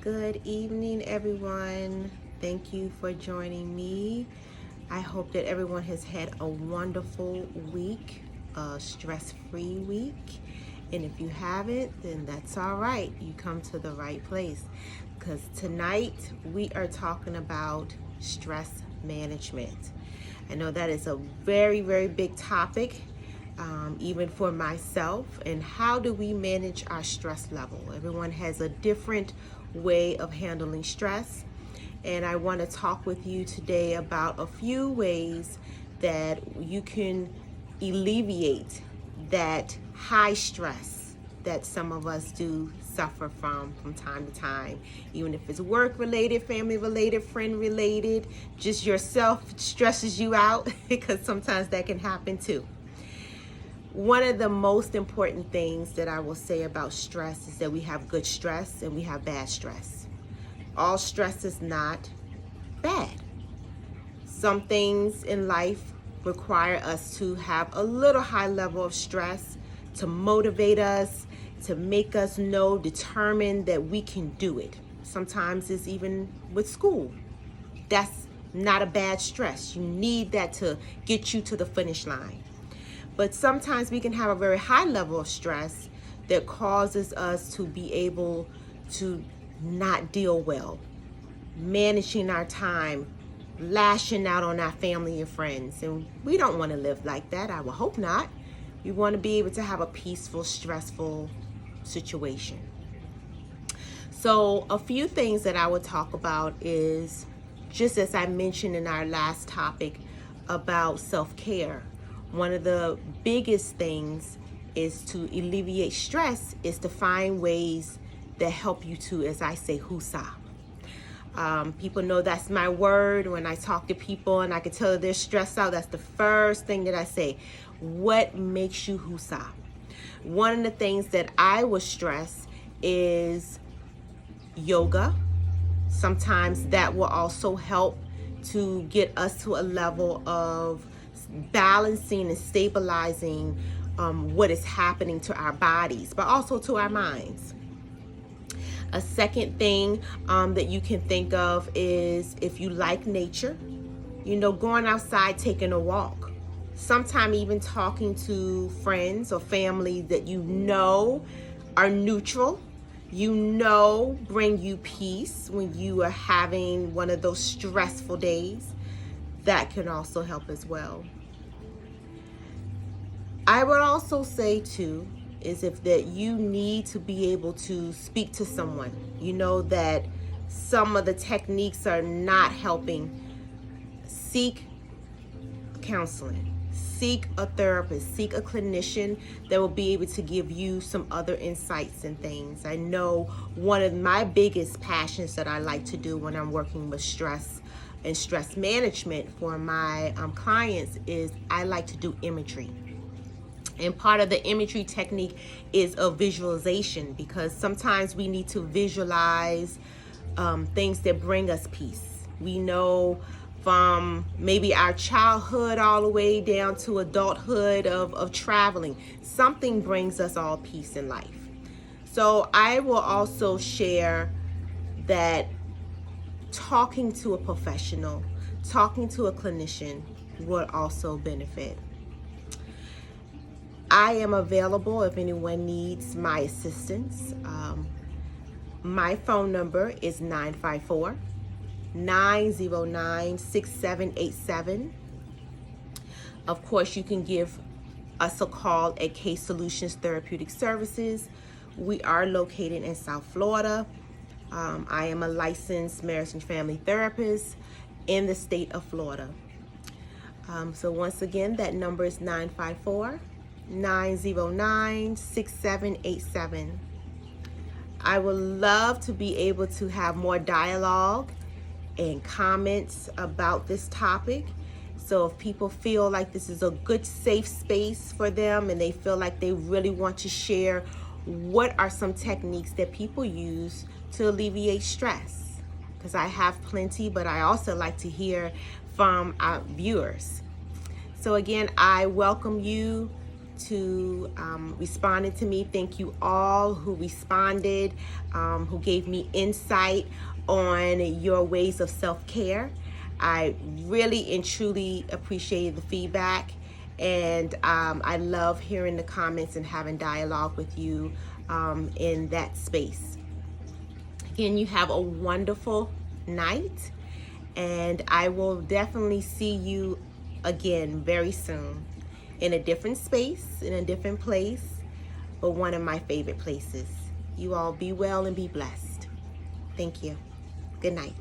Good evening, everyone. Thank you for joining me. I hope that everyone has had a wonderful week, a stress-free week. And if you haven't, then that's all right. You come to the right place because tonight we are talking about stress management. I know that is a very, very big topic, even for myself. And how do we manage our stress level? Everyone has a different way of handling stress. And I want to talk with you today about a few ways that you can alleviate that high stress that some of us do suffer from time to time, even if it's work related, family related, friend related, just yourself stresses you out because sometimes that can happen too. One of the most important things that I will say about stress is that we have good stress and we have bad stress. All stress is not bad. Some things in life require us to have a little high level of stress to motivate us, to make us know, determine that we can do it. Sometimes it's even with school. That's not a bad stress. You need that to get you to the finish line. But sometimes we can have a very high level of stress that causes us to be able to not deal well, managing our time, lashing out on our family and friends. And we don't want to live like that. I would hope not. We want to be able to have a peaceful, stressful situation. So a few things that I would talk about is, just as I mentioned in our last topic about self-care, one of the biggest things is to alleviate stress is to find ways that help you to, as I say, husa. People know that's my word. When I talk to people and I can tell they're stressed out, that's the first thing that I say. What makes you husa? One of the things that I would stress is yoga. Sometimes that will also help to get us to a level of balancing and stabilizing what is happening to our bodies, but also to our minds. A second thing that you can think of is, if you like nature, going outside, taking a walk. Sometimes even talking to friends or family that are neutral, bring you peace when you are having one of those stressful days. That can also help as well. I would also say too, is if that you need to be able to speak to someone, that some of the techniques are not helping, seek counseling, seek a therapist, seek a clinician that will be able to give you some other insights and things. I know one of my biggest passions that I like to do when I'm working with stress and stress management for my clients is I like to do imagery. And part of the imagery technique is a visualization, because sometimes we need to visualize things that bring us peace. We know from maybe our childhood all the way down to adulthood of traveling, something brings us all peace in life. So I will also share that talking to a professional, talking to a clinician would also benefit. I am available if anyone needs my assistance. My phone number is 954-909-6787. Of course, you can give us a call at Case Solutions Therapeutic Services. We are located in South Florida. I am a licensed marriage and family therapist in the state of Florida. So once again, that number is 954-909-6787. I would love to be able to have more dialogue and comments about this topic. So if people feel like this is a good, safe space for them and they feel like they really want to share what are some techniques that people use to alleviate stress, because I have plenty, but I also like to hear from our viewers. So again, I welcome you to responding to me. Thank you all who responded, who gave me insight on your ways of self-care. I really and truly appreciate the feedback, and I love hearing the comments and having dialogue with you in that space. Again, you have a wonderful night, and I will definitely see you again very soon in a different space, in a different place, but one of my favorite places. You all be well and be blessed. Thank you. Good night.